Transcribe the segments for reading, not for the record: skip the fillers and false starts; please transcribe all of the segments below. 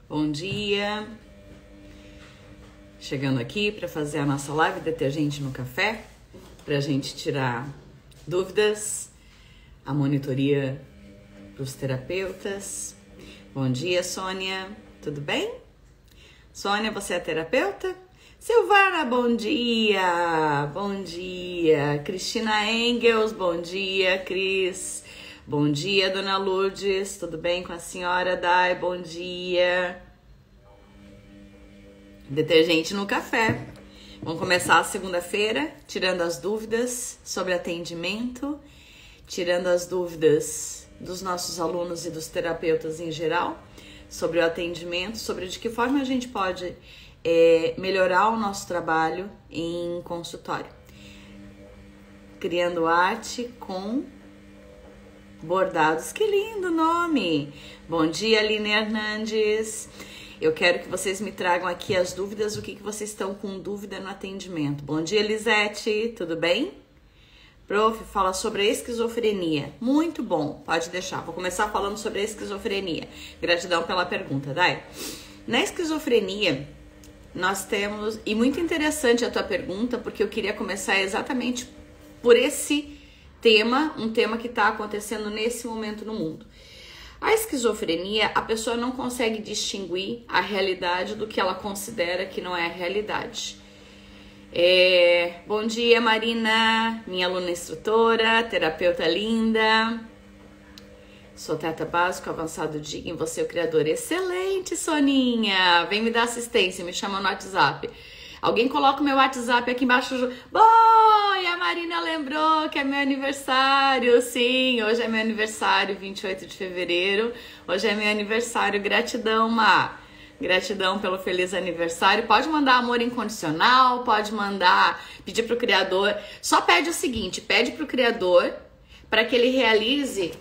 Bom dia! Chegando aqui para fazer a nossa live Detergente no Café, para a gente tirar dúvidas, a monitoria para os terapeutas. Bom dia, Sônia, tudo bem? Sônia, você é terapeuta? Silvana, bom dia! Bom dia! Cristina Engels, bom dia! Cris, bom dia, Dona Lourdes, tudo bem com a senhora? Dai, bom dia! Detergente no Café. Vamos começar a segunda-feira tirando as dúvidas sobre atendimento, tirando as dúvidas dos nossos alunos e dos terapeutas em geral sobre o atendimento, sobre de que forma a gente pode melhorar o nosso trabalho em consultório. Criando arte com bordados. Que lindo nome! Bom dia, Aline Hernandes. Eu quero que vocês me tragam aqui as dúvidas, o que vocês estão com dúvida no atendimento. Bom dia, Elisete, tudo bem? Prof, fala sobre a esquizofrenia. Muito bom, pode deixar. Vou começar falando sobre a esquizofrenia. Gratidão pela pergunta, Dai. Na esquizofrenia, nós temos... E muito interessante a tua pergunta, porque eu queria começar exatamente por esse tema, um tema que está acontecendo nesse momento no mundo. A esquizofrenia, a pessoa não consegue distinguir a realidade do que ela considera que não é a realidade. Bom dia, Marina, minha aluna instrutora, terapeuta linda. Sou teta básico, avançado digno, você é o criador. Excelente, Soninha. Vem me dar assistência, me chama no WhatsApp. Alguém coloca o meu WhatsApp aqui embaixo. Bom, e a Marina lembrou que é meu aniversário. Sim, hoje é meu aniversário, 28 de fevereiro. Hoje é meu aniversário. Gratidão, Ma. Gratidão pelo feliz aniversário. Pode mandar amor incondicional, pode mandar, pedir pro Criador. Só pede o seguinte, pede pro Criador para que ele realize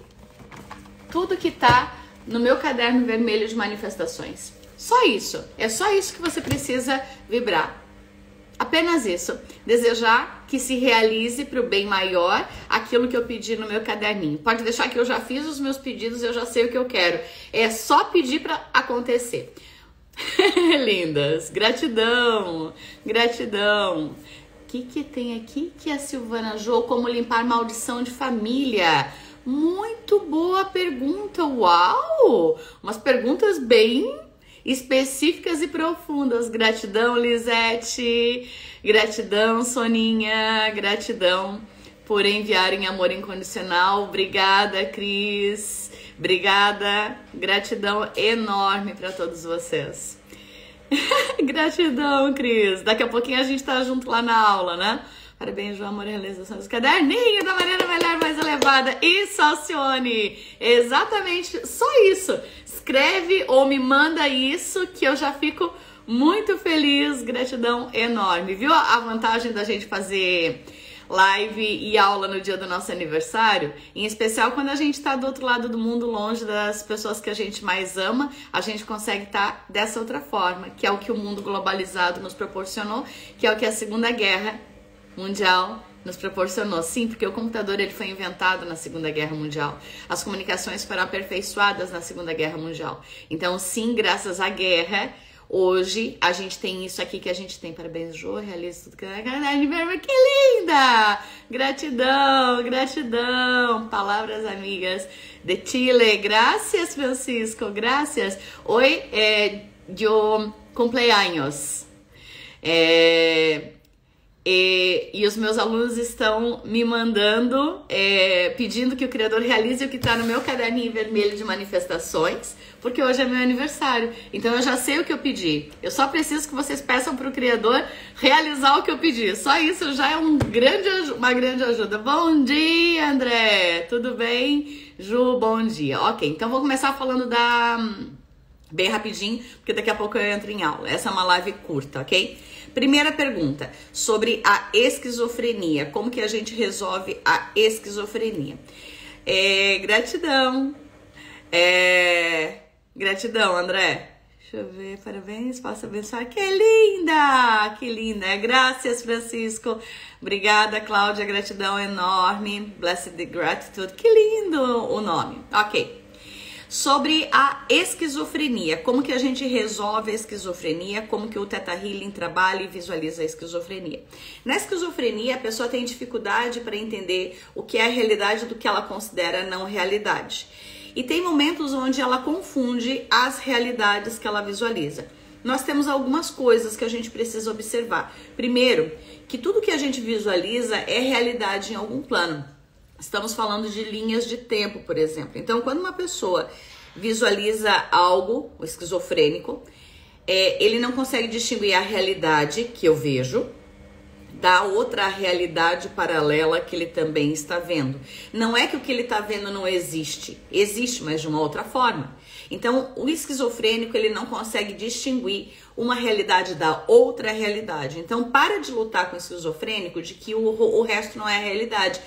tudo que tá no meu caderno vermelho de manifestações. Só isso. É só isso que você precisa vibrar. Apenas isso. Desejar que se realize para o bem maior aquilo que eu pedi no meu caderninho. Pode deixar que eu já fiz os meus pedidos, eu já sei o que eu quero. É só pedir para acontecer. Lindas. Gratidão. Gratidão. O que tem aqui que a Silvana Jô? Como limpar maldição de família? Muito boa pergunta. Uau! Umas perguntas bem específicas e profundas. Gratidão, Lisete. Gratidão, Soninha. Gratidão por enviarem amor incondicional. Obrigada, Cris. Obrigada. Gratidão enorme para todos vocês. Gratidão, Cris. Daqui a pouquinho a gente tá junto lá na aula, né? Parabéns, João, amor e realização dos caderninhos da maneira melhor, mais elevada. Isso, Alcione. Exatamente, só isso. Escreve ou me manda isso que eu já fico muito feliz. Gratidão enorme. Viu a vantagem da gente fazer live e aula no dia do nosso aniversário? Em especial quando a gente tá do outro lado do mundo, longe das pessoas que a gente mais ama, a gente consegue estar dessa outra forma, que é o que o mundo globalizado nos proporcionou, que é o que a Segunda Guerra Mundial nos proporcionou. Sim, porque o computador ele foi inventado na Segunda Guerra Mundial. As comunicações foram aperfeiçoadas na Segunda Guerra Mundial. Então, sim, graças à guerra, hoje a gente tem isso aqui que a gente tem. Parabéns, Jô, realiza tudo que... Que linda! Gratidão, gratidão. Palavras amigas de Chile. Graças, Francisco, graças. Hoy, yo cumpleaños. E os meus alunos estão me mandando, pedindo que o Criador realize o que está no meu caderninho vermelho de manifestações, porque hoje é meu aniversário. Então eu já sei o que eu pedi. Eu só preciso que vocês peçam para o Criador realizar o que eu pedi. Só isso já é uma grande ajuda. Bom dia, André. Tudo bem? Ju, bom dia. Ok, então vou começar falando bem rapidinho, porque daqui a pouco eu entro em aula. Essa é uma live curta, ok? Primeira pergunta, sobre a esquizofrenia. Como que a gente resolve a esquizofrenia? Gratidão. Gratidão, André. Deixa eu ver, parabéns, posso abençoar. Que linda, que linda. Graças, Francisco. Obrigada, Cláudia, gratidão enorme. Blessed Gratitude. Que lindo o nome. Ok. sobre a esquizofrenia, como que a gente resolve a esquizofrenia, como que o Theta Healing trabalha e visualiza a esquizofrenia. Na esquizofrenia, a pessoa tem dificuldade para entender o que é a realidade do que ela considera não realidade. E tem momentos onde ela confunde as realidades que ela visualiza. Nós temos algumas coisas que a gente precisa observar. Primeiro, que tudo que a gente visualiza é realidade em algum plano. Estamos falando de linhas de tempo, por exemplo. Então, quando uma pessoa visualiza algo, o esquizofrênico, ele não consegue distinguir a realidade que eu vejo da outra realidade paralela que ele também está vendo. Não é que o que ele está vendo não existe. Existe, mas de uma outra forma. Então, o esquizofrênico, ele não consegue distinguir uma realidade da outra realidade. Então, para de lutar com o esquizofrênico de que o resto não é a realidade.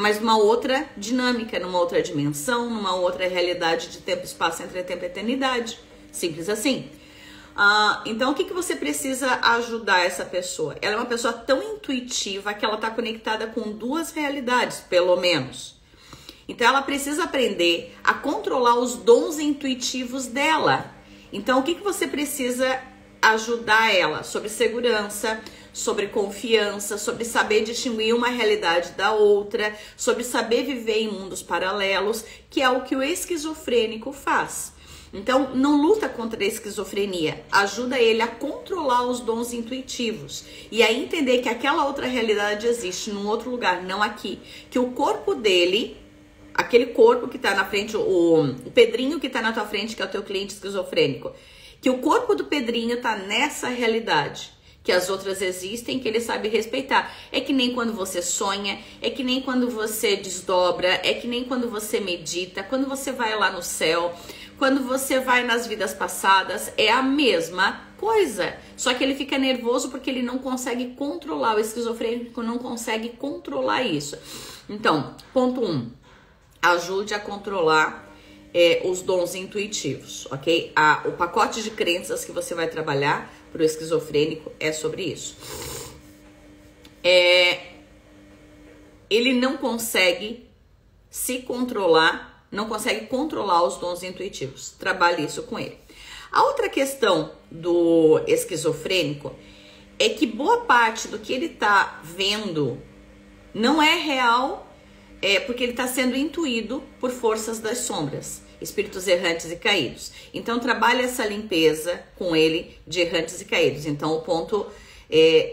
Mas numa outra dinâmica, numa outra dimensão, numa outra realidade de tempo, espaço, entre tempo e eternidade. Simples assim. Então, o que você precisa ajudar essa pessoa? Ela é uma pessoa tão intuitiva que ela está conectada com duas realidades, pelo menos. Então, ela precisa aprender a controlar os dons intuitivos dela. Então, o que você precisa ajudar ela? Sobre segurança, sobre confiança, sobre saber distinguir uma realidade da outra, sobre saber viver em mundos paralelos, que é o que o esquizofrênico faz. Então, não luta contra a esquizofrenia, ajuda ele a controlar os dons intuitivos e a entender que aquela outra realidade existe num outro lugar, não aqui. Que o corpo dele, aquele corpo que está na frente, o Pedrinho que está na tua frente, que é o teu cliente esquizofrênico, que o corpo do Pedrinho está nessa realidade. Que as outras existem, que ele sabe respeitar. É que nem quando você sonha, é que nem quando você desdobra, é que nem quando você medita, quando você vai lá no céu, quando você vai nas vidas passadas, é a mesma coisa. Só que ele fica nervoso porque ele não consegue controlar, o esquizofrênico não consegue controlar isso. Então, ponto 1, ajude a controlar os dons intuitivos, ok? O pacote de crenças que você vai trabalhar para o esquizofrênico é sobre isso. Ele não consegue se controlar, não consegue controlar os dons intuitivos. Trabalhe isso com ele. A outra questão do esquizofrênico é que boa parte do que ele está vendo não é real, porque ele está sendo intuído por forças das sombras, espíritos errantes e caídos. Então, trabalhe essa limpeza com ele de errantes e caídos. Então, o ponto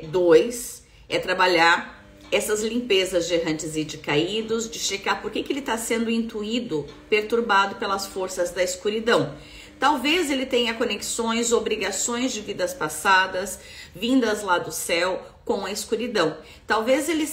2 é trabalhar essas limpezas de errantes e de caídos, de checar por que ele está sendo intuído, perturbado pelas forças da escuridão. Talvez ele tenha conexões, obrigações de vidas passadas, vindas lá do céu com a escuridão. Talvez ele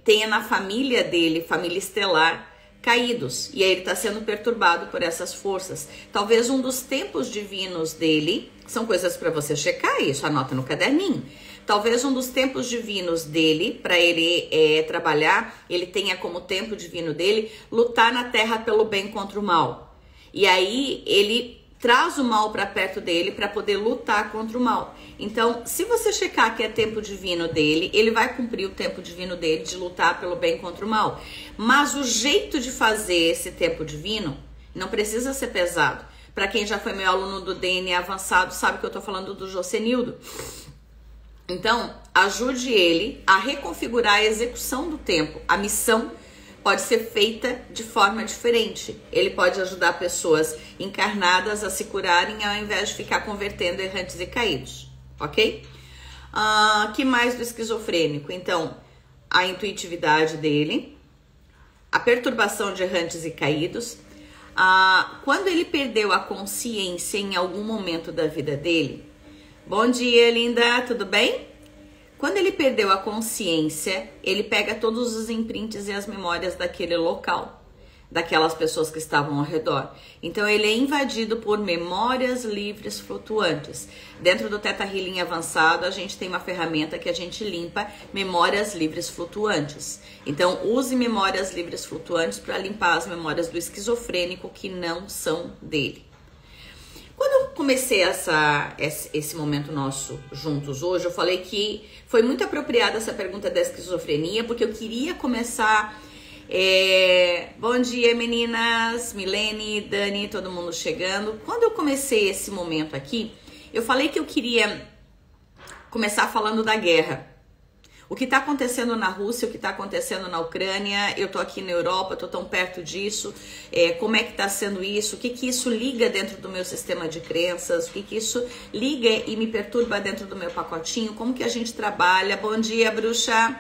tenha na família dele, família estelar, caídos, e aí ele está sendo perturbado por essas forças. Talvez um dos tempos divinos dele, são coisas para você checar isso, anota no caderninho. Talvez um dos tempos divinos dele, para ele trabalhar, ele tenha como tempo divino dele lutar na terra pelo bem contra o mal. E aí ele traz o mal para perto dele para poder lutar contra o mal. Então, se você checar que é tempo divino dele, ele vai cumprir o tempo divino dele de lutar pelo bem contra o mal. Mas o jeito de fazer esse tempo divino não precisa ser pesado. Para quem já foi meu aluno do DNA avançado, sabe que eu tô falando do Josenildo. Então, ajude ele a reconfigurar a execução do tempo. A missão pode ser feita de forma diferente. Ele pode ajudar pessoas encarnadas a se curarem ao invés de ficar convertendo errantes e caídos, ok? Que mais do esquizofrênico? Então, a intuitividade dele, a perturbação de errantes e caídos. Quando ele perdeu a consciência em algum momento da vida dele. Bom dia, linda, tudo bem? Quando ele perdeu a consciência, ele pega todos os imprints e as memórias daquele local, daquelas pessoas que estavam ao redor. Então, ele é invadido por memórias livres flutuantes. Dentro do Theta Healing avançado, a gente tem uma ferramenta que a gente limpa memórias livres flutuantes. Então, use memórias livres flutuantes para limpar as memórias do esquizofrênico que não são dele. Quando eu comecei esse momento nosso juntos hoje, eu falei que foi muito apropriada essa pergunta da esquizofrenia, porque eu queria começar Bom dia, meninas, Milene, Dani, todo mundo chegando. Quando eu comecei esse momento aqui, eu falei que eu queria começar falando da guerra. O que está acontecendo na Rússia, o que está acontecendo na Ucrânia, eu tô aqui na Europa, tô tão perto disso, como é que está sendo isso, o que que isso liga dentro do meu sistema de crenças, o que que isso liga e me perturba dentro do meu pacotinho, como que a gente trabalha. Bom dia, bruxa.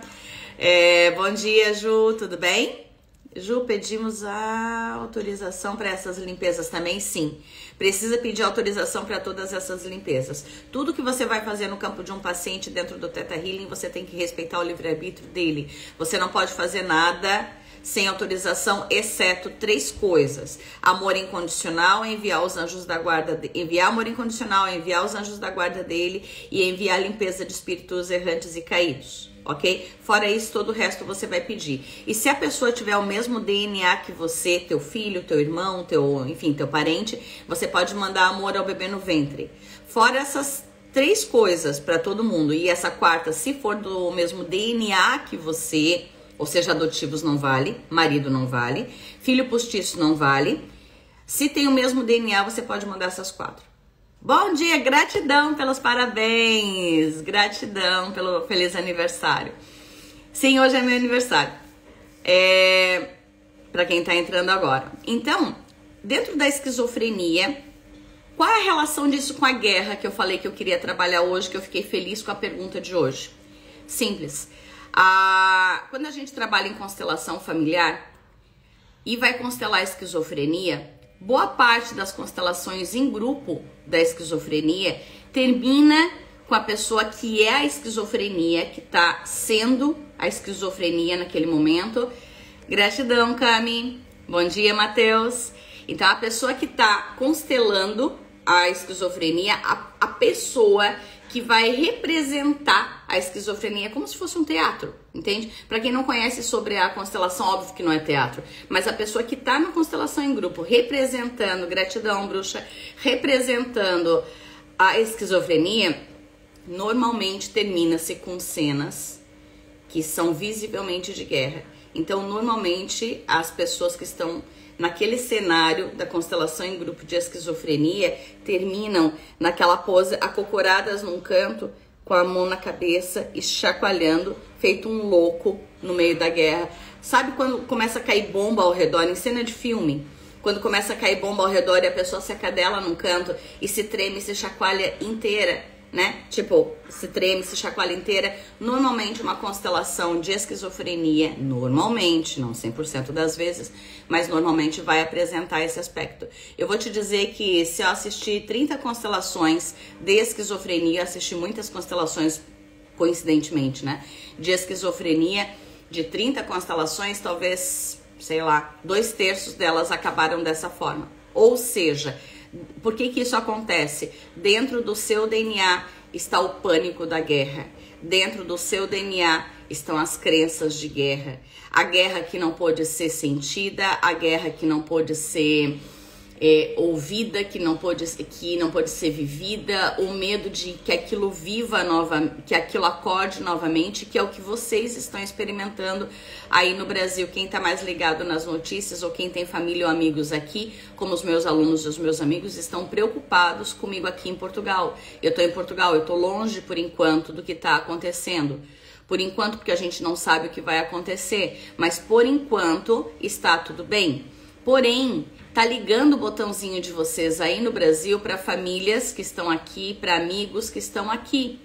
Bom dia, Ju, tudo bem? Ju, pedimos a autorização para essas limpezas também? Sim, precisa pedir autorização para todas essas limpezas. Tudo que você vai fazer no campo de um paciente dentro do Theta Healing, você tem que respeitar o livre-arbítrio dele. Você não pode fazer nada sem autorização, exceto 3 coisas: amor incondicional, enviar os anjos da guarda, enviar amor incondicional, enviar os anjos da guarda dele e enviar a limpeza de espíritos errantes e caídos. Ok? Fora isso, todo o resto você vai pedir. E se a pessoa tiver o mesmo DNA que você, teu filho, teu irmão, teu parente, você pode mandar amor ao bebê no ventre. Fora essas 3 coisas para todo mundo. E essa 4ª, se for do mesmo DNA que você, ou seja, adotivos não vale, marido não vale, filho postiço não vale. Se tem o mesmo DNA, você pode mandar essas 4. Bom dia, gratidão pelos parabéns, gratidão pelo feliz aniversário. Sim, hoje é meu aniversário, para quem tá entrando agora. Então, dentro da esquizofrenia, qual é a relação disso com a guerra que eu falei que eu queria trabalhar hoje, que eu fiquei feliz com a pergunta de hoje? Simples. Quando a gente trabalha em constelação familiar e vai constelar a esquizofrenia, boa parte das constelações em grupo da esquizofrenia termina com a pessoa que é a esquizofrenia, que tá sendo a esquizofrenia naquele momento. Gratidão, Cami. Bom dia, Matheus. Então, a pessoa que tá constelando a esquizofrenia, a pessoa que vai representar a esquizofrenia como se fosse um teatro, entende? Para quem não conhece sobre a constelação, óbvio que não é teatro, mas a pessoa que tá na constelação em grupo, representando, gratidão, bruxa, representando a esquizofrenia, normalmente termina-se com cenas que são visivelmente de guerra. Então, normalmente, as pessoas que estão naquele cenário da constelação em grupo de esquizofrenia terminam naquela pose, acocoradas num canto, com a mão na cabeça e chacoalhando, feito um louco no meio da guerra. Sabe quando começa a cair bomba ao redor, em cena de filme? Quando começa a cair bomba ao redor e a pessoa se acadela num canto e se treme, se chacoalha inteira, né? Tipo, se treme, se chacoalha inteira. Normalmente uma constelação de esquizofrenia, normalmente, não 100% das vezes, mas normalmente vai apresentar esse aspecto. Eu vou te dizer que se eu assistir 30 constelações de esquizofrenia, assisti muitas constelações, coincidentemente, né? De esquizofrenia, de 30 constelações, talvez, sei lá, 2/3 delas acabaram dessa forma. Ou seja, por que que isso acontece? Dentro do seu DNA está o pânico da guerra. Dentro do seu DNA estão as crenças de guerra. A guerra que não pôde ser sentida, a guerra que não pôde ser ouvida, que não pôde ser vivida, o medo de que aquilo viva novamente, que aquilo acorde novamente, que é o que vocês estão experimentando aí no Brasil. Quem está mais ligado nas notícias ou quem tem família ou amigos aqui, como os meus alunos e os meus amigos, estão preocupados comigo aqui em Portugal. Eu estou em Portugal, eu estou longe por enquanto do que está acontecendo. Por enquanto, porque a gente não sabe o que vai acontecer, mas por enquanto está tudo bem. Porém, tá ligando o botãozinho de vocês aí no Brasil para famílias que estão aqui, para amigos que estão aqui.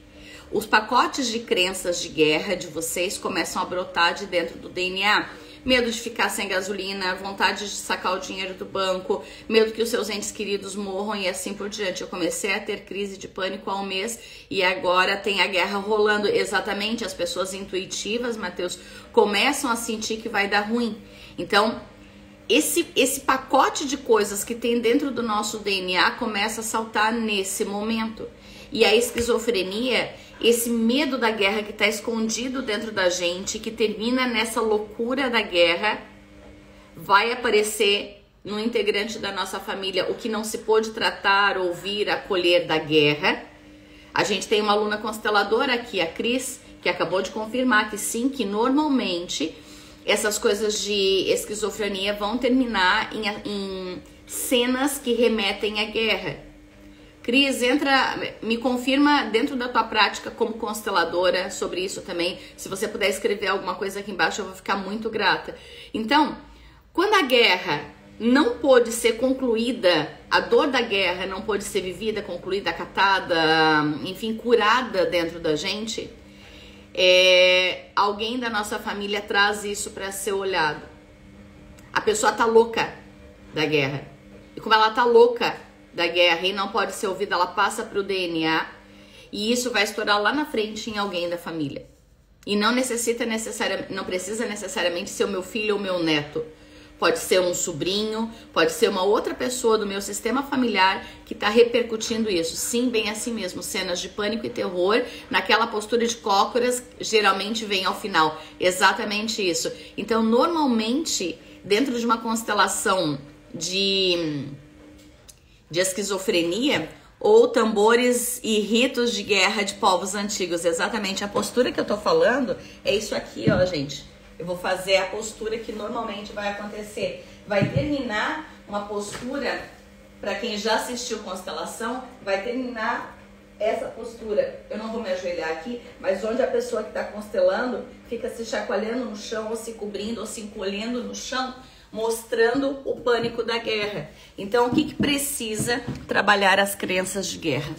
Os pacotes de crenças de guerra de vocês começam a brotar de dentro do DNA. Medo de ficar sem gasolina, vontade de sacar o dinheiro do banco, medo que os seus entes queridos morram e assim por diante. Eu comecei a ter crise de pânico há um mês e agora tem a guerra rolando. Exatamente, as pessoas intuitivas, Matheus, começam a sentir que vai dar ruim. Então, esse pacote de coisas que tem dentro do nosso DNA começa a saltar nesse momento. E a esquizofrenia, esse medo da guerra que está escondido dentro da gente, que termina nessa loucura da guerra, vai aparecer no integrante da nossa família, o que não se pôde tratar, ouvir, acolher da guerra. A gente tem uma aluna consteladora aqui, a Cris, que acabou de confirmar que sim, que normalmente essas coisas de esquizofrenia vão terminar em cenas que remetem à guerra. Cris, me confirma dentro da tua prática como consteladora sobre isso também. Se você puder escrever alguma coisa aqui embaixo, eu vou ficar muito grata. Então, quando a guerra não pôde ser concluída, a dor da guerra não pôde ser vivida, concluída, acatada, enfim, curada dentro da gente, alguém da nossa família traz isso para ser olhado. A pessoa tá louca da guerra. E como ela tá louca da guerra e não pode ser ouvida, ela passa pro DNA e isso vai estourar lá na frente em alguém da família. E não precisa necessariamente ser o meu filho ou meu neto. Pode ser um sobrinho, pode ser uma outra pessoa do meu sistema familiar que está repercutindo isso. Sim, bem assim mesmo, cenas de pânico e terror, naquela postura de cócoras, geralmente vem ao final. Exatamente isso. Então, normalmente, dentro de uma constelação de esquizofrenia, ou tambores e ritos de guerra de povos antigos, exatamente a postura que eu tô falando é isso aqui, ó, gente. Eu vou fazer a postura que normalmente vai acontecer. Vai terminar uma postura, para quem já assistiu constelação, vai terminar essa postura. Eu não vou me ajoelhar aqui, mas onde a pessoa que está constelando fica se chacoalhando no chão, ou se cobrindo, ou se encolhendo no chão, mostrando o pânico da guerra. Então, o que precisa trabalhar as crenças de guerra?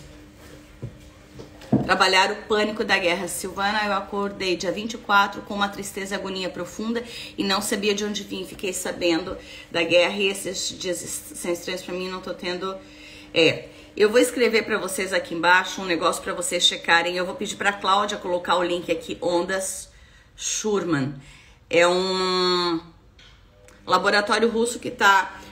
Trabalhar o pânico da guerra. Silvana, eu acordei dia 24 com uma tristeza e agonia profunda e não sabia de onde vim. Fiquei sabendo da guerra e esses dias são estranhos pra mim, não tô tendo... Eu vou escrever pra vocês aqui embaixo um negócio pra vocês checarem. Eu vou pedir pra Cláudia colocar o link aqui, Ondas Schurman. É um laboratório russo que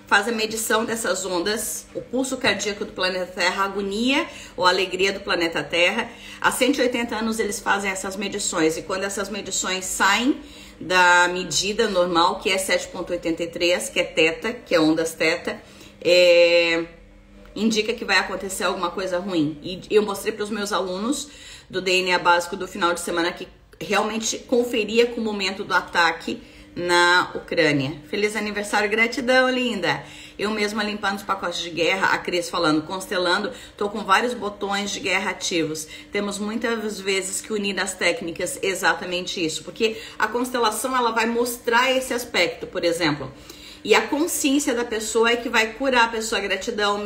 faz a medição dessas ondas, o pulso cardíaco do planeta Terra, a agonia ou a alegria do planeta Terra. Há 180 anos eles fazem essas medições e quando essas medições saem da medida normal, que é 7.83, que é teta, que é ondas teta, indica que vai acontecer alguma coisa ruim. E eu mostrei para os meus alunos do DNA básico do final de semana que realmente conferia com o momento do ataque na Ucrânia. Feliz aniversário, gratidão, linda. Eu mesma limpando os pacotes de guerra, a Cris falando, constelando, tô com vários botões de guerra ativos. Temos muitas vezes que unir as técnicas exatamente isso, porque a constelação ela vai mostrar esse aspecto, por exemplo. E a consciência da pessoa é que vai curar a pessoa, gratidão,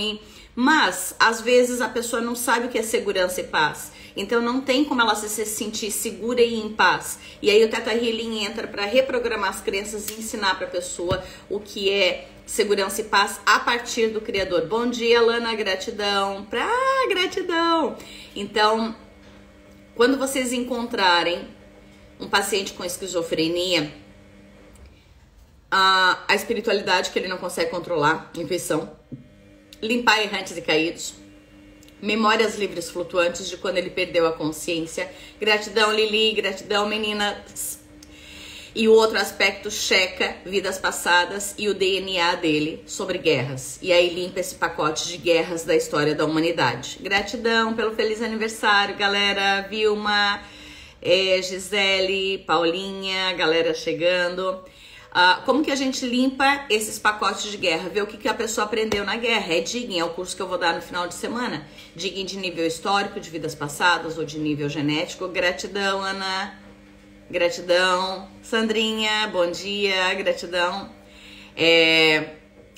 mas às vezes a pessoa não sabe o que é segurança e paz. Então não tem como ela se sentir segura e em paz. E aí o Theta Healing entra para reprogramar as crenças e ensinar para a pessoa o que é segurança e paz a partir do Criador. Bom dia, Lana, gratidão. Gratidão. Então, quando vocês encontrarem um paciente com esquizofrenia, a espiritualidade que ele não consegue controlar, intuição, limpar errantes e caídos, memórias livres flutuantes de quando ele perdeu a consciência. Gratidão, Lili, gratidão, meninas. E o outro aspecto, checa vidas passadas e o DNA dele sobre guerras. E aí limpa esse pacote de guerras da história da humanidade. Gratidão pelo feliz aniversário, galera. Vilma, Gisele, Paulinha, galera chegando. Como que a gente limpa esses pacotes de guerra? Ver o que a pessoa aprendeu na guerra. É Digging, é o curso que eu vou dar no final de semana. Digging de nível histórico, de vidas passadas ou de nível genético. Gratidão, Ana. Gratidão. Sandrinha, bom dia. Gratidão.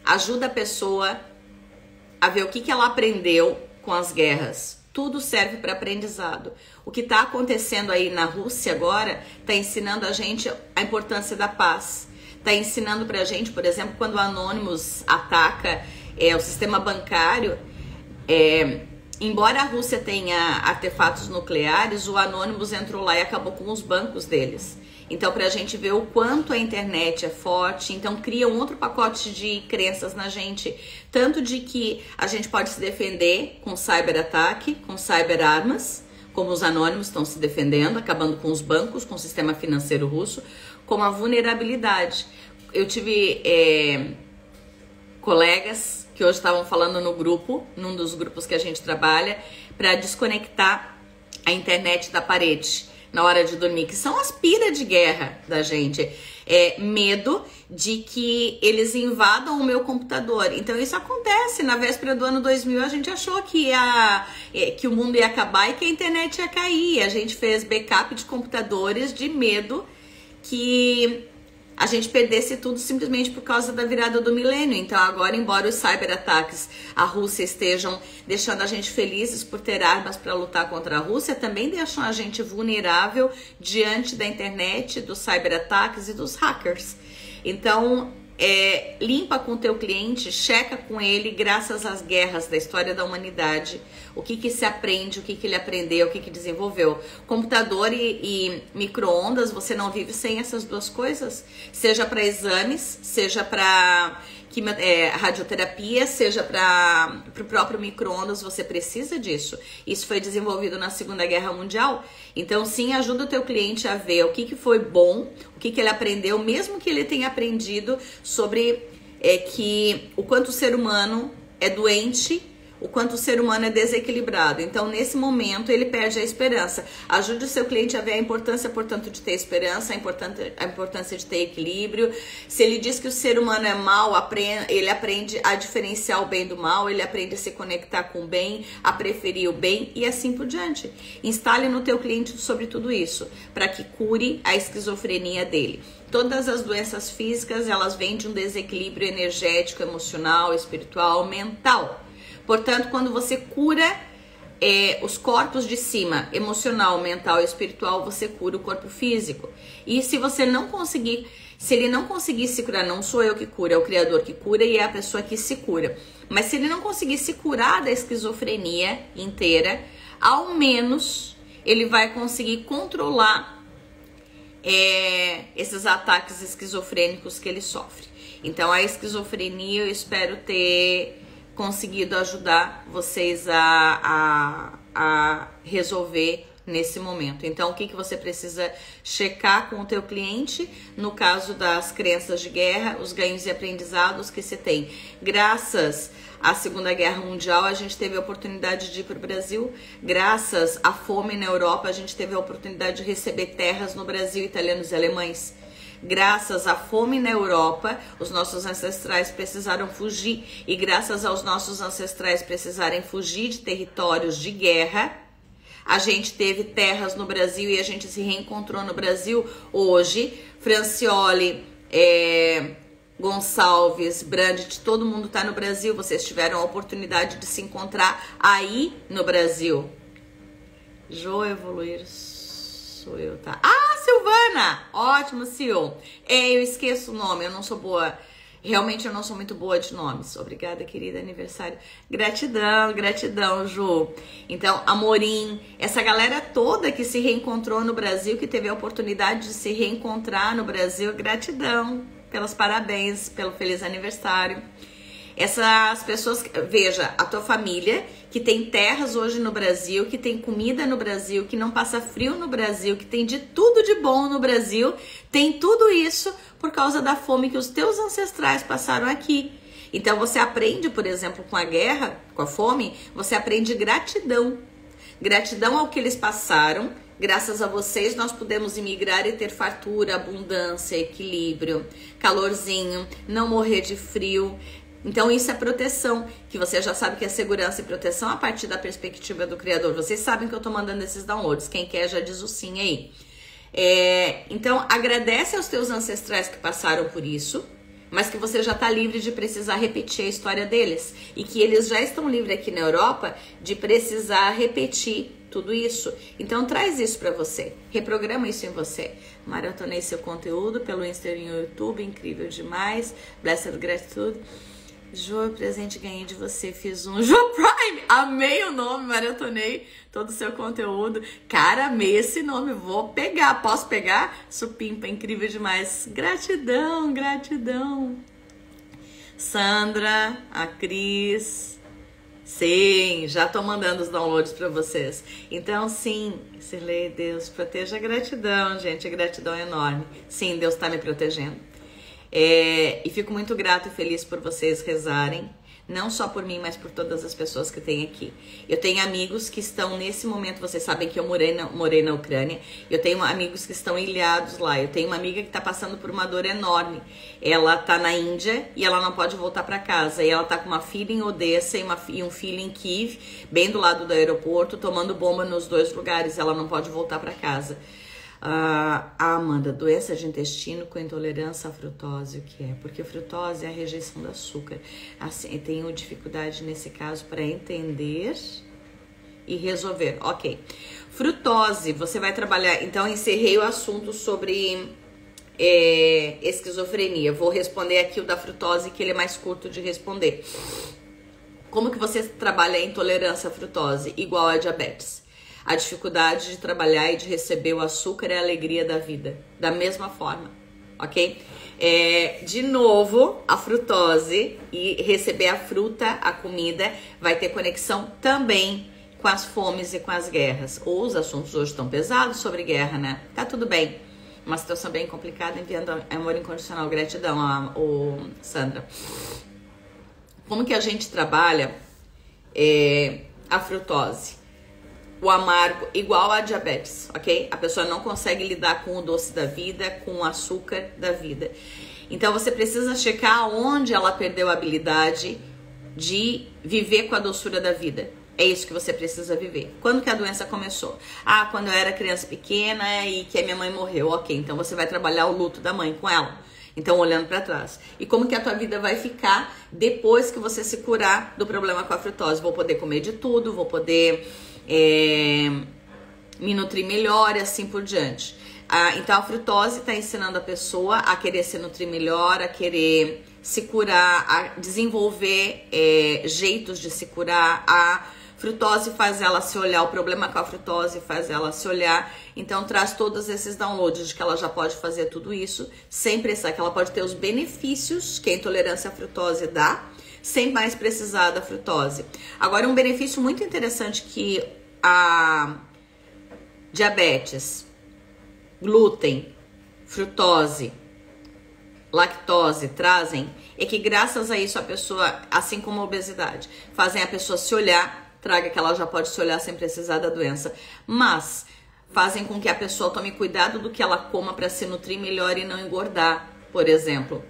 Ajuda a pessoa a ver o que ela aprendeu com as guerras. Tudo serve para aprendizado. O que está acontecendo aí na Rússia agora está ensinando a gente a importância da paz. Está ensinando pra gente, por exemplo, quando o Anonymous ataca o sistema bancário, embora a Rússia tenha artefatos nucleares, o Anonymous entrou lá e acabou com os bancos deles. Então, pra gente ver o quanto a internet é forte, então cria um outro pacote de crenças na gente, tanto de que a gente pode se defender com cyberataque, com cyberarmas, como os Anônimos estão se defendendo, acabando com os bancos, com o sistema financeiro russo, como a vulnerabilidade. Eu tive colegas que hoje estavam falando no grupo, num dos grupos que a gente trabalha, para desconectar a internet da parede na hora de dormir, que são as piras de guerra da gente. medo de que eles invadam o meu computador. Então isso acontece. Na véspera do ano 2000 a gente achou que o mundo ia acabar e que a internet ia cair. A gente fez backup de computadores de medo que a gente perdesse tudo simplesmente por causa da virada do milênio. Então agora, embora os cyberataques a Rússia estejam deixando a gente felizes por ter armas para lutar contra a Rússia, também deixam a gente vulnerável diante da internet, dos cyberataques e dos hackers. Então, limpa com o teu cliente, checa com ele, graças às guerras da história da humanidade, o que se aprende, o que ele aprendeu, o que desenvolveu. Computador e micro-ondas, você não vive sem essas duas coisas, seja para exames, seja para radioterapia, seja para o próprio micro-ondas, você precisa disso. Isso foi desenvolvido na Segunda Guerra Mundial. Então, sim, ajuda o teu cliente a ver o que foi bom, o que ele aprendeu, mesmo que ele tenha aprendido sobre o quanto o ser humano é doente, o quanto o ser humano é desequilibrado. Então, nesse momento, ele perde a esperança. Ajude o seu cliente a ver a importância, portanto, de ter esperança, a importância de ter equilíbrio. Se ele diz que o ser humano é mau, ele aprende a diferenciar o bem do mal, ele aprende a se conectar com o bem, a preferir o bem e assim por diante. Instale no teu cliente sobre tudo isso, para que cure a esquizofrenia dele. Todas as doenças físicas, elas vêm de um desequilíbrio energético, emocional, espiritual, mental. Portanto, quando você cura os corpos de cima, emocional, mental e espiritual, você cura o corpo físico. E se você não conseguir, se ele não conseguir se curar, não sou eu que curo, é o Criador que cura e é a pessoa que se cura. Mas se ele não conseguir se curar da esquizofrenia inteira, ao menos ele vai conseguir controlar esses ataques esquizofrênicos que ele sofre. Então, a esquizofrenia, eu espero ter conseguido ajudar vocês a resolver nesse momento. Então, o que você precisa checar com o teu cliente? No caso das crenças de guerra, os ganhos e aprendizados que se tem. Graças à Segunda Guerra Mundial, a gente teve a oportunidade de ir para o Brasil. Graças à fome na Europa, a gente teve a oportunidade de receber terras no Brasil, italianos e alemães. Graças à fome na Europa, os nossos ancestrais precisaram fugir. E graças aos nossos ancestrais precisarem fugir de territórios de guerra, a gente teve terras no Brasil e a gente se reencontrou no Brasil. Hoje, Francioli, Gonçalves, Brandt, todo mundo está no Brasil. Vocês tiveram a oportunidade de se encontrar aí no Brasil. Jô evoluir... Sou eu, tá? Ah, Silvana! Ótimo, Sil. Eu esqueço o nome, eu não sou boa. Realmente eu não sou muito boa de nomes. Obrigada, querida, aniversário. Gratidão, gratidão, Ju. Então, Amorim, essa galera toda que se reencontrou no Brasil, que teve a oportunidade de se reencontrar no Brasil, gratidão pelos parabéns, pelo feliz aniversário. Essas pessoas, veja, a tua família que tem terras hoje no Brasil, que tem comida no Brasil, que não passa frio no Brasil, que tem de tudo de bom no Brasil, tem tudo isso por causa da fome que os teus ancestrais passaram aqui. Então você aprende, por exemplo, com a guerra, com a fome, você aprende gratidão. Gratidão ao que eles passaram. Graças a vocês nós pudemos imigrar e ter fartura, abundância, equilíbrio, calorzinho, não morrer de frio. Então isso é proteção, que você já sabe que é segurança e proteção a partir da perspectiva do Criador. Vocês sabem que eu tô mandando esses downloads, quem quer já diz o sim aí. Então agradece aos teus ancestrais que passaram por isso, mas que você já tá livre de precisar repetir a história deles. E que eles já estão livres aqui na Europa de precisar repetir tudo isso. Então traz isso pra você, reprograma isso em você. Maratonei seu conteúdo pelo Insta e YouTube, incrível demais. Blessed gratitude. Jô, presente ganhei de você, fiz um Jô Prime, amei o nome, maratonei todo o seu conteúdo, cara, amei esse nome, vou pegar, posso pegar? Supimpa, incrível demais, gratidão, gratidão. Sandra, a Cris, sim, já tô mandando os downloads para vocês. Então, sim, Sirlei, Deus proteja, gratidão, gente, a gratidão é enorme. Sim, Deus tá me protegendo. E fico muito grata e feliz por vocês rezarem. Não só por mim, mas por todas as pessoas que tem aqui. Eu tenho amigos que estão nesse momento, vocês sabem que eu morei na Ucrânia. Eu tenho amigos que estão ilhados lá. Eu tenho uma amiga que está passando por uma dor enorme. Ela está na Índia e ela não pode voltar para casa. E ela está com uma filha em Odessa e um filho em Kiev, bem do lado do aeroporto, tomando bomba nos dois lugares. Ela não pode voltar para casa. Amanda, doença de intestino com intolerância à frutose, o que é? Porque a frutose é a rejeição do açúcar. Assim, eu tenho dificuldade nesse caso para entender e resolver. Ok. Frutose, você vai trabalhar. Então, encerrei o assunto sobre esquizofrenia. Vou responder aqui o da frutose, que ele é mais curto de responder. Como que você trabalha a intolerância à frutose? Igual a diabetes. A dificuldade de trabalhar e de receber o açúcar é a alegria da vida. Da mesma forma, ok? De novo, a frutose e receber a fruta, a comida, vai ter conexão também com as fomes e com as guerras. Ou os assuntos hoje estão pesados sobre guerra, né? Tá tudo bem. Uma situação bem complicada, enviando amor incondicional. Gratidão, Sandra. Como que a gente trabalha a frutose? O amargo, igual a diabetes, ok? A pessoa não consegue lidar com o doce da vida, com o açúcar da vida. Então, você precisa checar onde ela perdeu a habilidade de viver com a doçura da vida. É isso que você precisa viver. Quando que a doença começou? Quando eu era criança pequena e que a minha mãe morreu. Ok, então você vai trabalhar o luto da mãe com ela. Então, olhando para trás. E como que a tua vida vai ficar depois que você se curar do problema com a frutose? Vou poder comer de tudo, vou poder me nutrir melhor e assim por diante. Então a frutose está ensinando a pessoa a querer se nutrir melhor, a querer se curar, a desenvolver jeitos de se curar. A frutose faz ela se olhar, o problema com a frutose faz ela se olhar. Então traz todos esses downloads de que ela já pode fazer tudo isso sem precisar, que ela pode ter os benefícios que a intolerância à frutose dá, sem mais precisar da frutose. Agora, um benefício muito interessante que a diabetes, glúten, frutose, lactose trazem é que graças a isso a pessoa, assim como a obesidade, fazem a pessoa se olhar, traga que ela já pode se olhar sem precisar da doença, mas fazem com que a pessoa tome cuidado do que ela coma para se nutrir melhor e não engordar, por exemplo.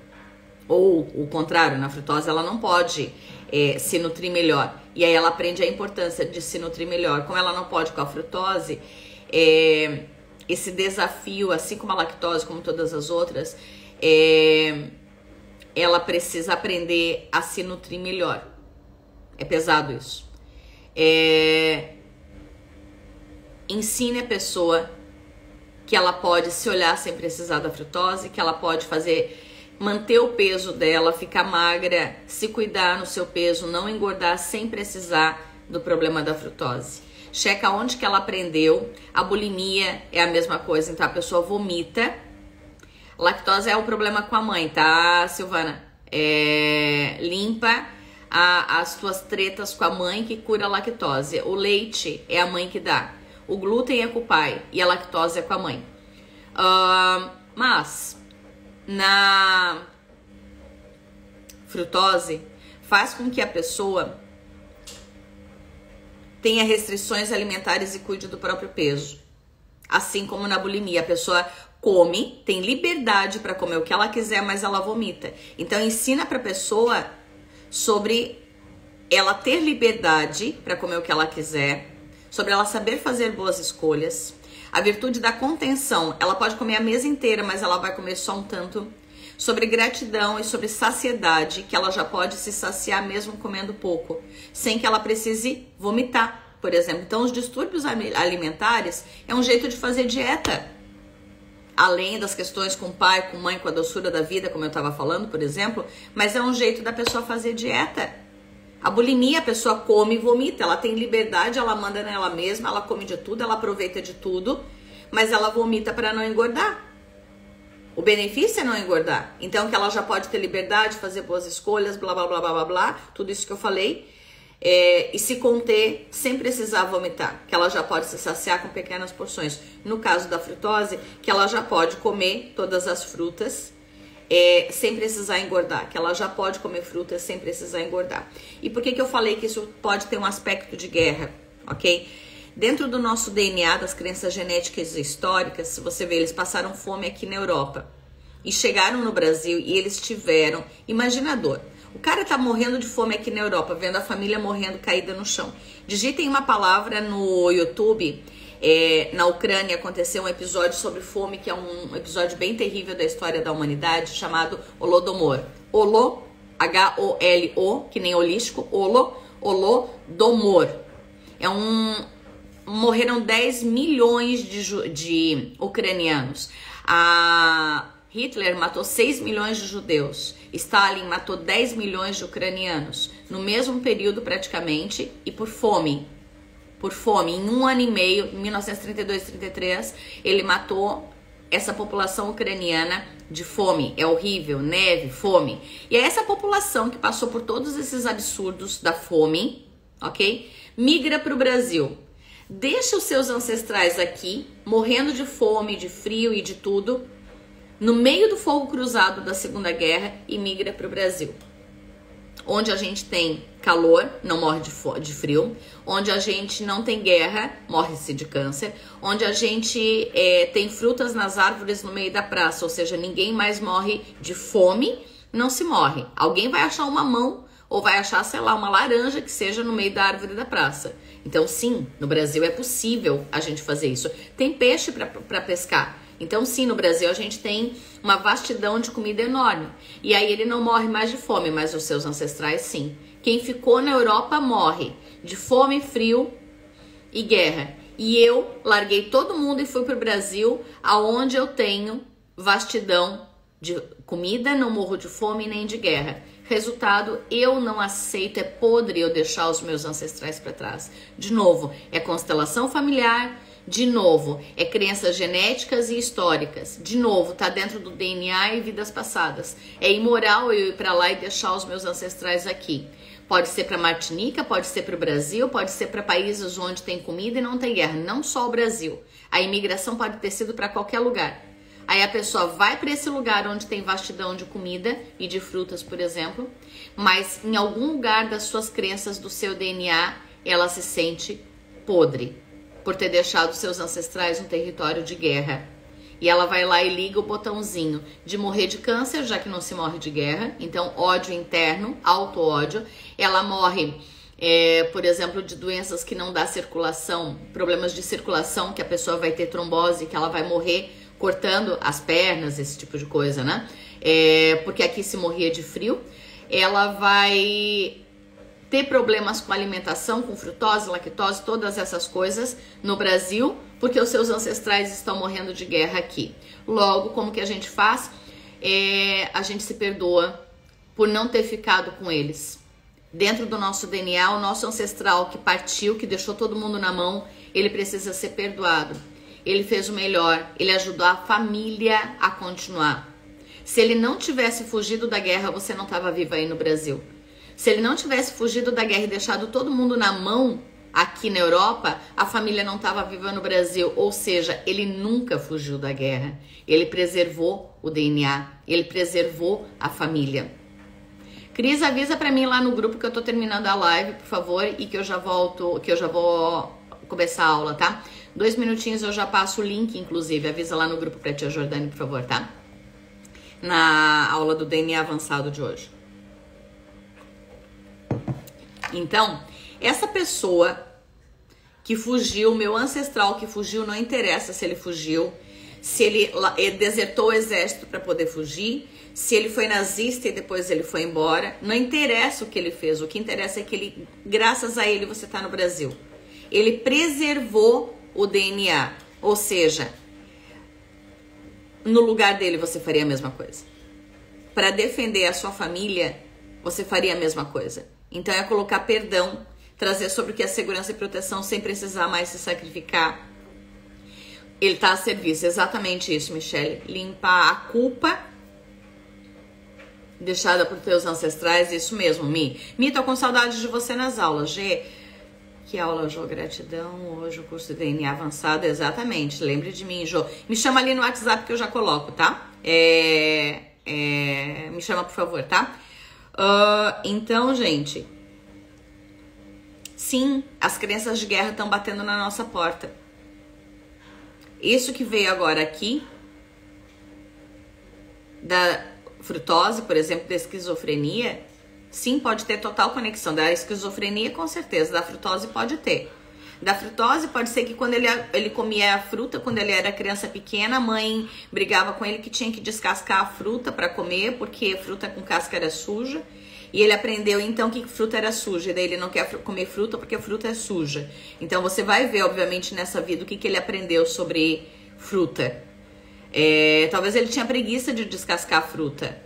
Ou o contrário, na frutose ela não pode se nutrir melhor. E aí ela aprende a importância de se nutrir melhor. Como ela não pode com a frutose, esse desafio, assim como a lactose, como todas as outras, ela precisa aprender a se nutrir melhor. É pesado isso. Ensine a pessoa que ela pode se olhar sem precisar da frutose, que ela pode manter o peso dela, ficar magra, se cuidar no seu peso, não engordar sem precisar do problema da frutose. Checa onde que ela aprendeu. A bulimia é a mesma coisa, então a pessoa vomita. Lactose é o problema com a mãe, tá, Silvana? Limpa as tuas tretas com a mãe que cura a lactose. O leite é a mãe que dá. O glúten é com o pai e a lactose é com a mãe. Mas na frutose faz com que a pessoa tenha restrições alimentares e cuide do próprio peso. Assim como na bulimia, a pessoa come, tem liberdade para comer o que ela quiser, mas ela vomita. Então ensina para a pessoa sobre ela ter liberdade para comer o que ela quiser, sobre ela saber fazer boas escolhas. A virtude da contenção, ela pode comer a mesa inteira, mas ela vai comer só um tanto. Sobre gratidão e sobre saciedade, que ela já pode se saciar mesmo comendo pouco, sem que ela precise vomitar, por exemplo. Então, os distúrbios alimentares é um jeito de fazer dieta. Além das questões com o pai, com a mãe, com a doçura da vida, como eu estava falando, por exemplo, mas é um jeito da pessoa fazer dieta. A bulimia, a pessoa come e vomita, ela tem liberdade, ela manda nela mesma, ela come de tudo, ela aproveita de tudo, mas ela vomita para não engordar. O benefício é não engordar. Então, que ela já pode ter liberdade, fazer boas escolhas, blá, blá, blá, blá, blá, blá, tudo isso que eu falei, e se conter sem precisar vomitar, que ela já pode se saciar com pequenas porções. No caso da frutose, que ela já pode comer todas as frutas sem precisar engordar, que ela já pode comer frutas sem precisar engordar. E por que eu falei que isso pode ter um aspecto de guerra, ok? Dentro do nosso DNA, das crenças genéticas e históricas, se você vê, eles passaram fome aqui na Europa e chegaram no Brasil e eles tiveram, imagina a dor. O cara tá morrendo de fome aqui na Europa, vendo a família morrendo caída no chão. Digitem uma palavra no YouTube. Na Ucrânia aconteceu um episódio sobre fome, que é um episódio bem terrível da história da humanidade, chamado Holodomor. H-O-L-O, que nem holístico, Holodomor. Morreram 10 milhões de ucranianos. Hitler matou 6 milhões de judeus. Stalin matou 10 milhões de ucranianos. No mesmo período, praticamente, e por fome. Por fome. Em 1 ano e meio, em 1932-33, ele matou essa população ucraniana de fome. É horrível. Neve, fome. E é essa população que passou por todos esses absurdos da fome, ok? Migra para o Brasil. Deixa os seus ancestrais aqui, morrendo de fome, de frio e de tudo, no meio do fogo cruzado da Segunda Guerra, e migra para o Brasil. Onde a gente tem calor, não morre de frio. Onde a gente não tem guerra, morre-se de câncer. Onde a gente tem frutas nas árvores no meio da praça, ou seja, ninguém mais morre de fome, não se morre. Alguém vai achar uma mão ou vai achar, sei lá, uma laranja que seja no meio da árvore da praça. Então, sim, no Brasil é possível a gente fazer isso. Tem peixe para pescar. Então, sim, no Brasil a gente tem uma vastidão de comida enorme. E aí ele não morre mais de fome, mas os seus ancestrais, sim. Quem ficou na Europa morre de fome, frio e guerra. E eu larguei todo mundo e fui para o Brasil, aonde eu tenho vastidão de comida, não morro de fome nem de guerra. Resultado, eu não aceito, é podre eu deixar os meus ancestrais para trás. De novo, é constelação familiar. De novo, é crenças genéticas e históricas. De novo, tá dentro do DNA e vidas passadas. É imoral eu ir para lá e deixar os meus ancestrais aqui. Pode ser para Martinica, pode ser para o Brasil, pode ser para países onde tem comida e não tem guerra. Não só o Brasil. A imigração pode ter sido para qualquer lugar. Aí a pessoa vai para esse lugar onde tem vastidão de comida e de frutas, por exemplo, mas em algum lugar das suas crenças, do seu DNA, ela se sente podre por ter deixado seus ancestrais no território de guerra. E ela vai lá e liga o botãozinho de morrer de câncer, já que não se morre de guerra. Então, ódio interno, auto-ódio. Ela morre, por exemplo, de doenças que não dá circulação, problemas de circulação, que a pessoa vai ter trombose, que ela vai morrer cortando as pernas, esse tipo de coisa, né? Porque aqui se morria de frio. Ela vai ter problemas com alimentação, com frutose, lactose, todas essas coisas no Brasil, porque os seus ancestrais estão morrendo de guerra aqui. Logo, como que a gente faz? A gente se perdoa por não ter ficado com eles. Dentro do nosso DNA, o nosso ancestral que partiu, que deixou todo mundo na mão, ele precisa ser perdoado. Ele fez o melhor, ele ajudou a família a continuar. Se ele não tivesse fugido da guerra, você não estava viva aí no Brasil. Se ele não tivesse fugido da guerra e deixado todo mundo na mão aqui na Europa, a família não estava viva no Brasil. Ou seja, ele nunca fugiu da guerra. Ele preservou o DNA, ele preservou a família. Cris, avisa para mim lá no grupo que eu tô terminando a live, por favor, e que eu já volto, que eu já vou começar a aula, tá? 2 minutinhos eu já passo o link, inclusive. Avisa lá no grupo pra tia Jordane, por favor, tá? Na aula do DNA avançado de hoje. Então, essa pessoa que fugiu, meu ancestral que fugiu, não interessa se ele fugiu, se ele desertou o exército para poder fugir, se ele foi nazista e depois ele foi embora, não interessa o que ele fez, o que interessa é que ele, graças a ele, você tá no Brasil. Ele preservou o DNA, ou seja, no lugar dele você faria a mesma coisa. Para defender a sua família, você faria a mesma coisa. Então é colocar perdão, trazer sobre o que é segurança e proteção sem precisar mais se sacrificar. Ele tá a serviço, exatamente isso, Michele. Limpar a culpa deixada por teus ancestrais, isso mesmo, Mi. Mi, tô com saudade de você nas aulas, G. Que aula, Jô? Gratidão. Hoje o curso de DNA avançado, exatamente. Lembre de mim, Jô. Me chama ali no WhatsApp que eu já coloco, tá? me chama por favor, tá? Então, gente, sim, as crenças de guerra estão batendo na nossa porta. Isso que veio agora aqui, da frutose, por exemplo, da esquizofrenia, sim, pode ter total conexão. Da esquizofrenia, com certeza. Da frutose pode ter. Da frutose pode ser que quando ele comia a fruta, quando ele era criança pequena, a mãe brigava com ele que tinha que descascar a fruta para comer, porque fruta com casca era suja. E ele aprendeu então que fruta era suja. E daí ele não quer comer fruta porque a fruta é suja. Então você vai ver, obviamente, nessa vida o que ele aprendeu sobre fruta. Talvez ele tinha preguiça de descascar a fruta.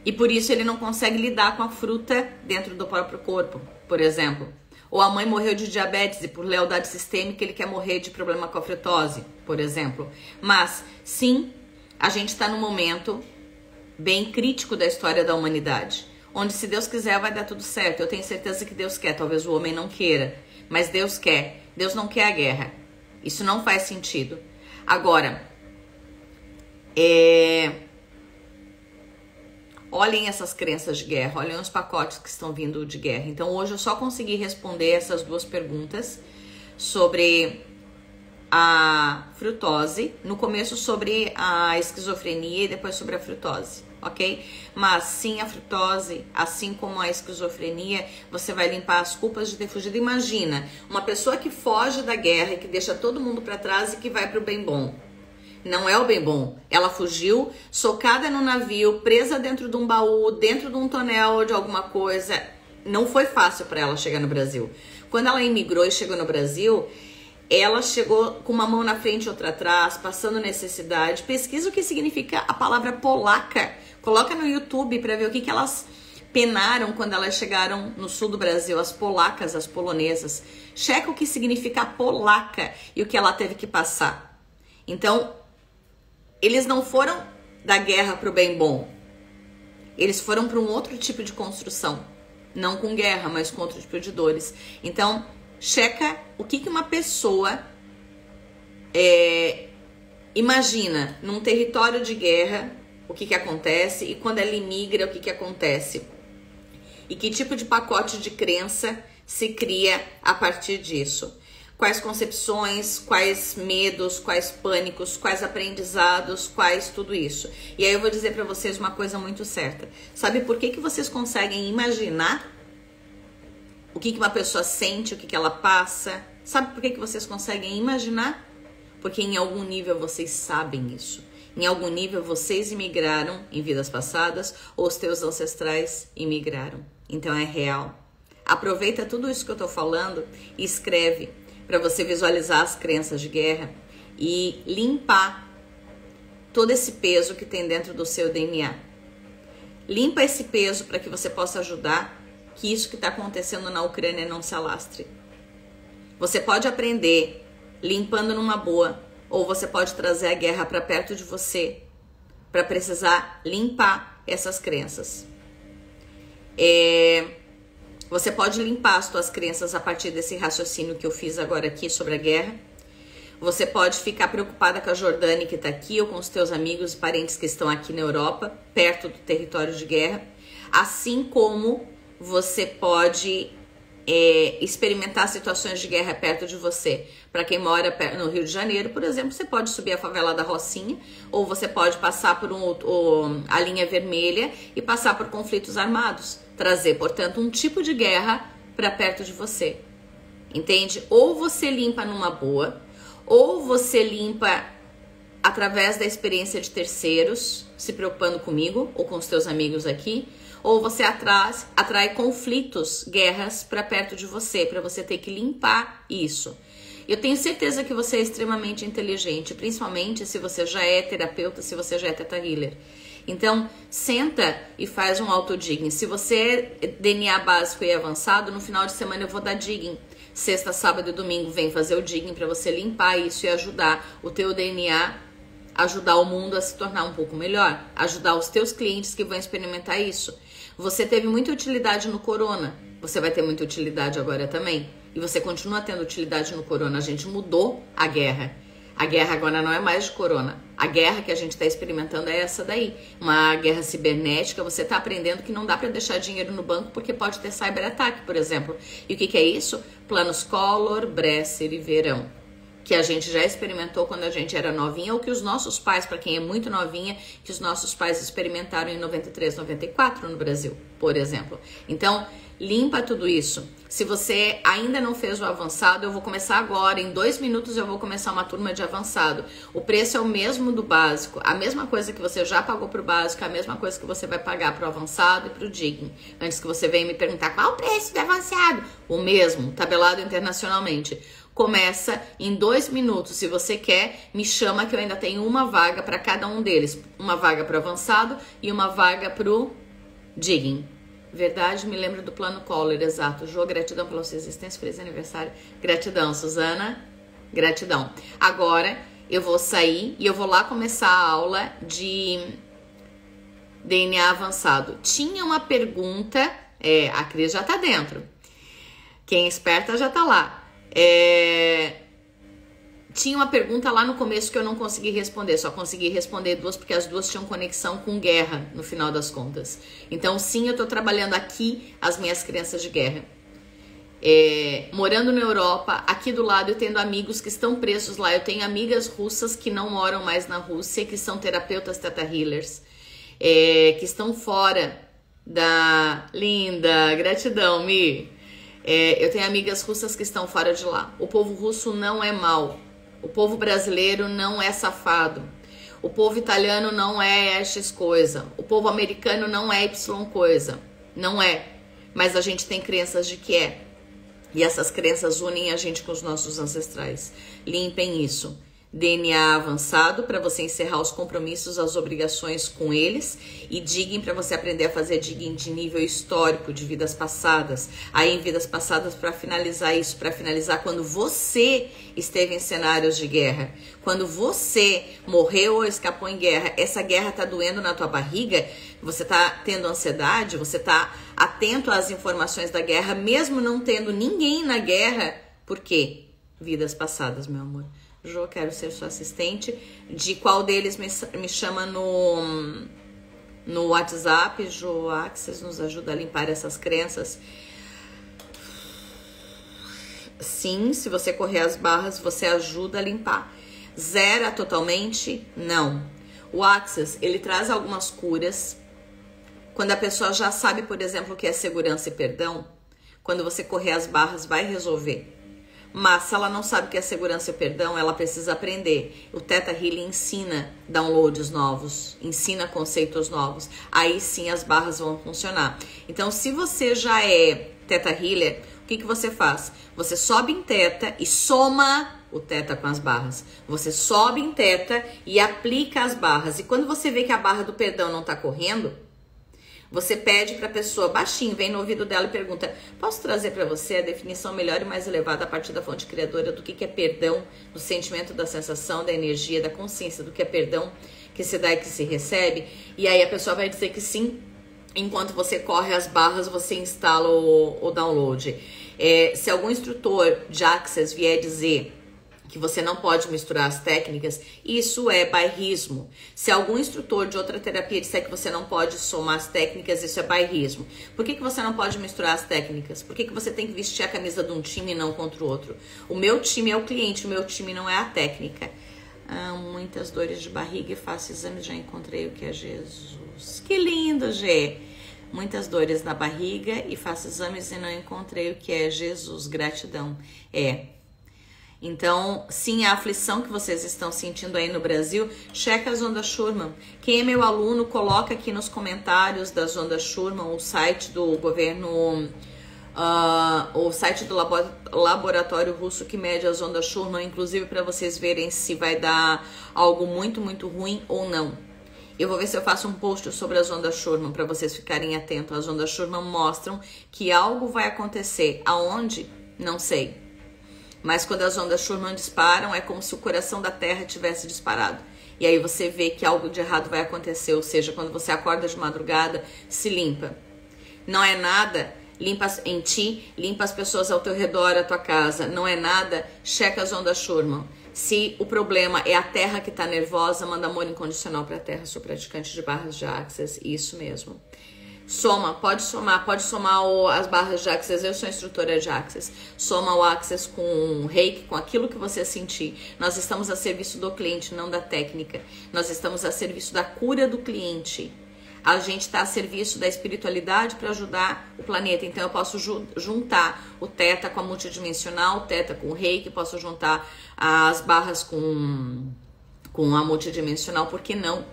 E por isso ele não consegue lidar com a fruta dentro do próprio corpo, por exemplo. Ou a mãe morreu de diabetes e por lealdade sistêmica ele quer morrer de problema com a frutose, por exemplo. Mas, sim, a gente está num momento bem crítico da história da humanidade, onde se Deus quiser vai dar tudo certo. Eu tenho certeza que Deus quer, talvez o homem não queira, mas Deus quer. Deus não quer a guerra. Isso não faz sentido. Agora, olhem essas crenças de guerra, olhem os pacotes que estão vindo de guerra. Então hoje eu só consegui responder essas duas perguntas sobre a frutose, no começo sobre a esquizofrenia e depois sobre a frutose, ok? Mas sim, a frutose, assim como a esquizofrenia, você vai limpar as culpas de ter fugido. Imagina, uma pessoa que foge da guerra e que deixa todo mundo para trás e que vai pro bem bom. Não é o bem bom. Ela fugiu, socada no navio, presa dentro de um baú, dentro de um tonel de alguma coisa. Não foi fácil para ela chegar no Brasil. Quando ela imigrou e chegou no Brasil, ela chegou com uma mão na frente e outra atrás, passando necessidade. Pesquisa o que significa a palavra polaca. Coloca no YouTube para ver o que elas penaram quando elas chegaram no sul do Brasil, as polacas, as polonesas. Checa o que significa a polaca e o que ela teve que passar. Então, eles não foram da guerra para o bem bom. Eles foram para um outro tipo de construção. Não com guerra, mas com outro tipo de dores. Então, checa o que uma pessoa imagina num território de guerra, o que acontece, e quando ela imigra, o que acontece. E que tipo de pacote de crença se cria a partir disso. Quais concepções, quais medos, quais pânicos, quais aprendizados, quais tudo isso. E aí eu vou dizer para vocês uma coisa muito certa. Sabe por que vocês conseguem imaginar o que uma pessoa sente, o que ela passa? Sabe por que vocês conseguem imaginar? Porque em algum nível vocês sabem isso. Em algum nível vocês imigraram em vidas passadas ou os teus ancestrais imigraram. Então é real. Aproveita tudo isso que eu tô falando e escreve para você visualizar as crenças de guerra e limpar todo esse peso que tem dentro do seu DNA. Limpa esse peso para que você possa ajudar que isso que está acontecendo na Ucrânia não se alastre. Você pode aprender limpando numa boa, ou você pode trazer a guerra para perto de você para precisar limpar essas crenças. Você pode limpar as suas crenças a partir desse raciocínio que eu fiz agora aqui sobre a guerra. Você pode ficar preocupada com a Jordânia que está aqui, ou com os teus amigos e parentes que estão aqui na Europa, perto do território de guerra. Assim como você pode experimentar situações de guerra perto de você. Para quem mora no Rio de Janeiro, por exemplo, você pode subir a favela da Rocinha, ou você pode passar por a linha vermelha e passar por conflitos armados. Trazer, portanto, um tipo de guerra para perto de você. Entende? Ou você limpa numa boa, ou você limpa através da experiência de terceiros, se preocupando comigo ou com os teus amigos aqui, ou você atrai conflitos, guerras para perto de você, para você ter que limpar isso. Eu tenho certeza que você é extremamente inteligente, principalmente se você já é terapeuta, se você já é Theta Healer. Então, senta e faz um autodigging. Se você é DNA básico e avançado, no final de semana eu vou dar digging. Sexta, sábado e domingo vem fazer o digging para você limpar isso e ajudar o teu DNA, ajudar o mundo a se tornar um pouco melhor, ajudar os teus clientes que vão experimentar isso. Você teve muita utilidade no corona, você vai ter muita utilidade agora também. E você continua tendo utilidade no corona. A gente mudou a guerra. A guerra agora não é mais de corona. A guerra que a gente está experimentando é essa daí. Uma guerra cibernética. Você está aprendendo que não dá para deixar dinheiro no banco porque pode ter cyberataque, por exemplo. E o que é isso? Planos Collor, Bresser e Verão. Que a gente já experimentou quando a gente era novinha, ou que os nossos pais, para quem é muito novinha, que os nossos pais experimentaram em 93, 94 no Brasil, por exemplo. Então, limpa tudo isso. Se você ainda não fez o avançado, eu vou começar agora. Em 2 minutos eu vou começar uma turma de avançado. O preço é o mesmo do básico. A mesma coisa que você já pagou pro básico, a mesma coisa que você vai pagar pro avançado e pro digging. Antes que você venha me perguntar qual o preço do avançado. O mesmo, tabelado internacionalmente. Começa em 2 minutos. Se você quer, me chama que eu ainda tenho uma vaga para cada um deles. Uma vaga para avançado e uma vaga pro digging. Verdade, me lembro do plano Collor, exato. Jô, gratidão pela sua existência, feliz aniversário. Gratidão, Suzana. Gratidão. Agora eu vou sair e eu vou lá começar a aula de DNA avançado. Tinha uma pergunta, a Cris já tá dentro. Quem é esperta já tá lá. Tinha uma pergunta lá no começo que eu não consegui responder, só consegui responder 2 porque as 2 tinham conexão com guerra no final das contas. Então sim, eu tô trabalhando aqui as minhas crenças de guerra. Morando na Europa, aqui do lado eu tendo amigos que estão presos lá. Eu tenho amigas russas que não moram mais na Rússia, que são terapeutas Theta Healers, que estão fora da... Linda, gratidão, Mi. Eu tenho amigas russas que estão fora de lá. O povo russo não é mau. O povo brasileiro não é safado. O povo italiano não é X coisa. O povo americano não é Y coisa. Não é. Mas a gente tem crenças de que é. E essas crenças unem a gente com os nossos ancestrais. Limpem isso. DNA avançado para você encerrar os compromissos, as obrigações com eles, e digging para você aprender a fazer digging de nível histórico, de vidas passadas. Aí em vidas passadas, para finalizar isso, para finalizar quando você esteve em cenários de guerra, quando você morreu ou escapou em guerra, essa guerra tá doendo na tua barriga, você tá tendo ansiedade, você tá atento às informações da guerra, mesmo não tendo ninguém na guerra. Por quê? Vidas passadas, meu amor. Jô, quero ser sua assistente. De qual deles me chama no WhatsApp? Jô Axis nos ajuda a limpar essas crenças. Sim, se você correr as barras, você ajuda a limpar. Zera totalmente? Não. O Axis, ele traz algumas curas. Quando a pessoa já sabe, por exemplo, o que é segurança e perdão, quando você correr as barras, vai resolver. Mas se ela não sabe o que é segurança e perdão, ela precisa aprender. O Theta Healing ensina downloads novos, ensina conceitos novos. Aí sim as barras vão funcionar. Então, se você já é Theta Healer, o que você faz? Você sobe em Theta e soma o Theta com as barras. Você sobe em Theta e aplica as barras. E quando você vê que a barra do perdão não está correndo, você pede para a pessoa baixinho, vem no ouvido dela e pergunta: posso trazer para você a definição melhor e mais elevada a partir da fonte criadora do que é perdão, do sentimento, da sensação, da energia, da consciência, do que é perdão, que se dá e que se recebe? E aí a pessoa vai dizer que sim. Enquanto você corre as barras, você instala o download. Se algum instrutor de Access vier dizer que você não pode misturar as técnicas, isso é bairrismo. Se algum instrutor de outra terapia disser que você não pode somar as técnicas, isso é bairrismo. Por que você não pode misturar as técnicas? Por que você tem que vestir a camisa de um time e não contra o outro? O meu time é o cliente, o meu time não é a técnica. Muitas dores de barriga e faço exame, já encontrei o que é Jesus. Que lindo, Gê! Muitas dores na barriga e faço exames e não encontrei o que é Jesus. Gratidão. Então, sim, a aflição que vocês estão sentindo aí no Brasil, checa as ondas Schurman. Quem é meu aluno, coloca aqui nos comentários das ondas Schurman o site do governo, o site do laboratório russo que mede as ondas Schurman, inclusive para vocês verem se vai dar algo muito, muito ruim ou não. Eu vou ver se eu faço um post sobre as ondas Schurman para vocês ficarem atentos. As ondas Schurman mostram que algo vai acontecer. Aonde? Não sei. Mas quando as ondas Schurman disparam, é como se o coração da Terra tivesse disparado. E aí você vê que algo de errado vai acontecer. Ou seja, quando você acorda de madrugada, se limpa. Não é nada, limpa em ti, limpa as pessoas ao teu redor, a tua casa. Não é nada, checa as ondas Schurman. Se o problema é a terra que tá nervosa, manda amor incondicional pra terra. Sou praticante de barras de Access, isso mesmo. Pode somar as barras de Access, eu sou instrutora de Access. Soma o Access com o Reiki, com aquilo que você sentir. Nós estamos a serviço do cliente, não da técnica. Nós estamos a serviço da cura do cliente. A gente está a serviço da espiritualidade para ajudar o planeta. Então eu posso juntar o Theta com a multidimensional, o Theta com o Reiki, posso juntar as barras com a multidimensional, por que não?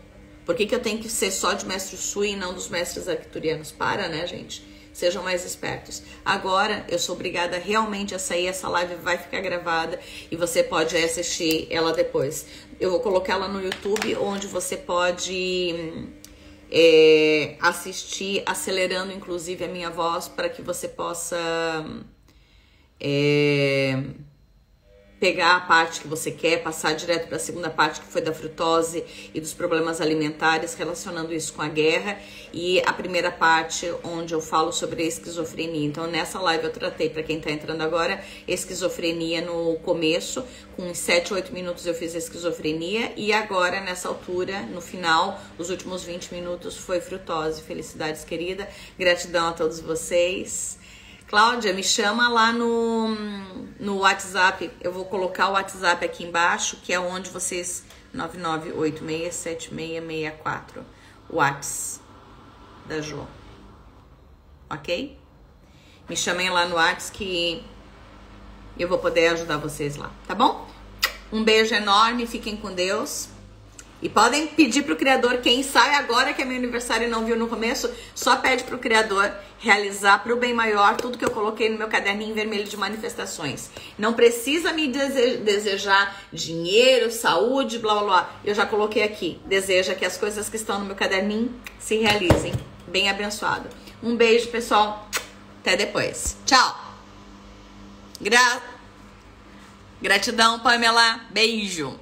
Por que eu tenho que ser só de mestre Sui e não dos mestres arcturianos? Para, né, gente? Sejam mais espertos. Agora, eu sou obrigada realmente a sair. Essa live vai ficar gravada e você pode assistir ela depois. Eu vou colocar ela no YouTube, onde você pode assistir, acelerando inclusive a minha voz, para que você possa pegar a parte que você quer, passar direto para a segunda parte, que foi da frutose e dos problemas alimentares, relacionando isso com a guerra, e a primeira parte onde eu falo sobre a esquizofrenia. Então nessa live eu tratei, para quem está entrando agora, esquizofrenia no começo, com uns 7, 8 minutos eu fiz a esquizofrenia, e agora nessa altura, no final, os últimos 20 minutos foi frutose. Felicidades, querida, gratidão a todos vocês. Cláudia, me chama lá no WhatsApp. Eu vou colocar o WhatsApp aqui embaixo, que é onde vocês... 99867664. WhatsApp da Jo. Ok? Me chamem lá no WhatsApp que eu vou poder ajudar vocês lá, tá bom? Um beijo enorme, fiquem com Deus. E podem pedir pro Criador, quem sai agora que é meu aniversário e não viu no começo, só pede pro Criador realizar pro bem maior tudo que eu coloquei no meu caderninho vermelho de manifestações. Não precisa me desejar dinheiro, saúde, blá blá blá. Eu já coloquei aqui. Deseja que as coisas que estão no meu caderninho se realizem. Bem abençoado. Um beijo, pessoal. Até depois. Tchau. Gratidão, Pamela. Beijo.